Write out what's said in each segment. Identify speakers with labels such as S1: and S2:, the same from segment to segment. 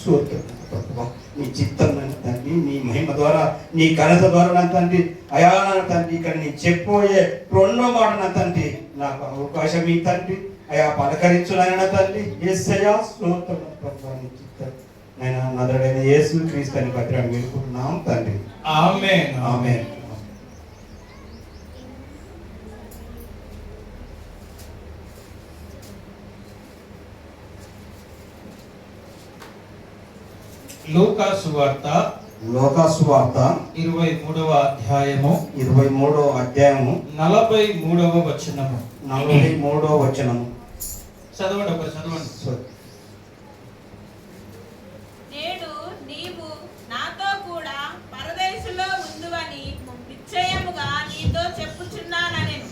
S1: స్తోత్రం. నీ చిత్తం తండ్రి, నీ మహిమ ద్వారా, నీ ఘనత ద్వారా నా తండ్రి, అయా నా తండ్రి, ఇక్కడ నీ చెప్పబోయే రెండో మాట నా తండ్రి, నాకు అవకాశం ఈ తండ్రి, అయా పలకరించునైనా తండ్రి. యేసయ్యా స్తోత్రం ప్రభు. నీ చిత్తం నేను నదుడైన యేసు క్రీస్తు అని పత్రాన్ని వేడుకుంటున్నాం తండ్రి.
S2: ఆమేన్.
S1: ఆమేన్.
S2: లూకా సువార్త 23వ అధ్యాయము
S1: 23వ అధ్యాయము
S2: 43వ వచనము.
S1: 43వ వచనము
S2: చదవండి, ఒకరు చదవండి.
S3: నేడు నీవు నాతో కూడా పరదేశులో ఉందువని నిశ్చయముగా నీతో చెప్పుచున్నానెను.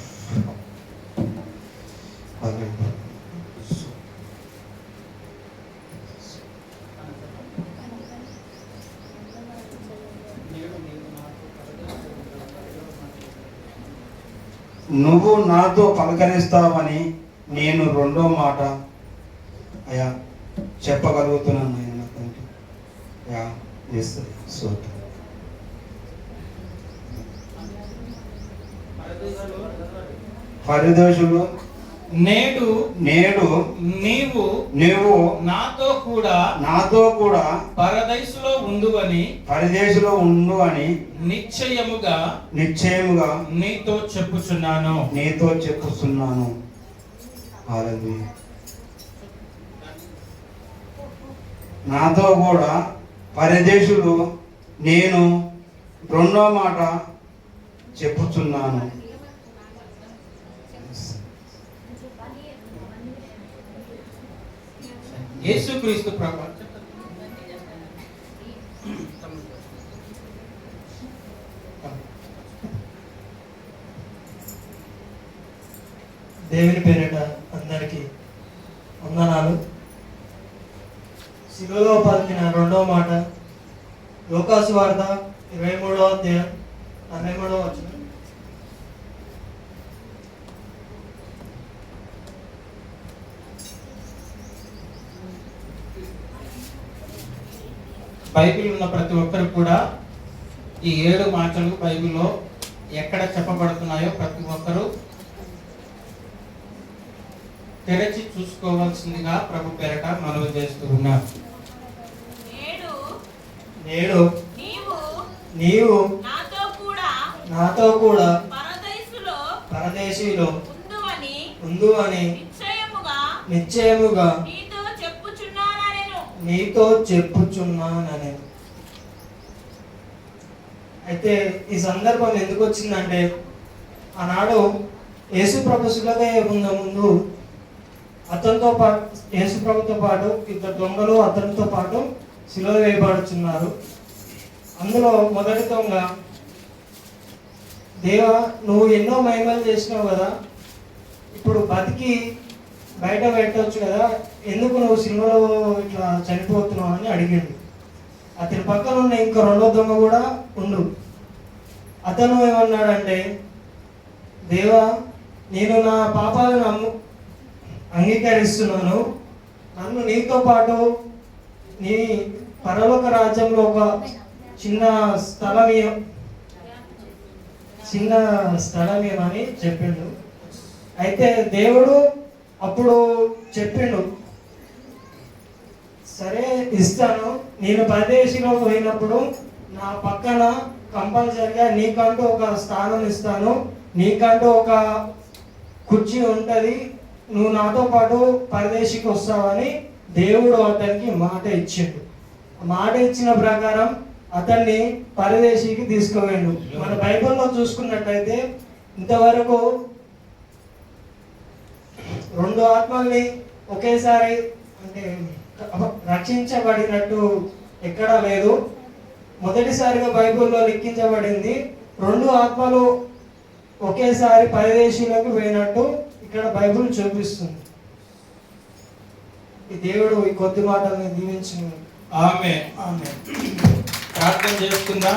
S1: నువ్వు నాతో పలకరిస్తావని నేను రెండో మాట అయా చెప్పగలుగుతున్నాను ఆయన తండ్రి. అయా స్తోత్రం. పరదేశులు
S2: నేడు నీవు నాతో కూడా పరదేశులో ఉండు అని నిశ్చయముగా నీతో చెప్పుచున్నాను.
S1: హల్లెలూయా. నాతో కూడా పరదేశులు నేను రెండో మాట చెప్పుచున్నాను.
S2: యేసుక్రీస్తు ప్రభు
S4: దేవుని పేరిట అందరికీ వందనాలు. శిలువలో పలికిన రెండవ మాట లూకా సువార్త 23వ అధ్యాయం 43వ వచనం.
S2: బైబిల్ ఉన్న ప్రతి ఒక్కరు కూడా ఈ 7 మాటలు బైబిల్లో ఎక్కడ చెప్పబడుతున్నాయో ప్రతి ఒక్కరూ తెరచి చూసుకోవాల్సిందిగా ప్రభు పేరట మనవి చేస్తూ ఉన్నారు.
S3: నేడు
S4: నీవు నాతో కూడా పరదేశీలో ఉందువని నిశ్చయముగా నీతో చెప్పుచున్నానని. అయితే ఈ సందర్భం ఎందుకు వచ్చిందంటే, ఆనాడు యేసు ప్రభు శిలువ ముందు అతనితో పాటు, యేసు ప్రభుతో పాటు 2 దొంగలు అతనితో పాటు శిలువ వేయబడుచున్నారు. అందులో మొదటి దొంగ, దేవా నువ్వు ఎన్నో మహిమలు చేసినావు కదా, ఇప్పుడు బతికి బయట పెట్టవచ్చు కదా, ఎందుకు నువ్వు సినిమాలో ఇట్లా చనిపోతున్నావు అని అడిగాడు. అతని పక్కన ఉన్న ఇంకో రెండో దొంగ కూడా ఉండు. అతను ఏమన్నాడంటే, దేవా నేను నా పాపాలను అంగీకరిస్తున్నాను, నన్ను నీతో పాటు నీ పరలోక రాజ్యంలో ఒక చిన్న స్థలమేమని చెప్పిండు. అయితే దేవుడు అప్పుడు చెప్పిండు, సరే ఇస్తాను, నేను పరదేశంలో పోయినప్పుడు నా పక్కన కంపల్సరిగా నీకంటూ ఒక స్థానం ఇస్తాను, నీకంటూ ఒక కుర్చీ ఉంటుంది, నువ్వు నాతో పాటు పరదేశికి వస్తావని దేవుడు అతనికి మాట ఇచ్చిండు. మాట ఇచ్చిన ప్రకారం అతన్ని పరదేశికి తీసుకువెళ్ళు. మన బైబిల్లో చూసుకున్నట్టయితే ఇంతవరకు 2 ఆత్మల్ని ఒకేసారి అంటే రక్షించబడినట్టు ఎక్కడా లేదు. మొదటిసారిగా బైబిల్లో లిఖించబడింది 2 ఆత్మలు ఒకేసారి పరదేశీలకు పోయినట్టు ఇక్కడ బైబిల్ చూపిస్తుంది. ఈ దేవుడు ఈ కొద్ది మాటల్ని దీవించింది.
S2: ఆమేన్. ప్రార్థన చేసుకుందాం.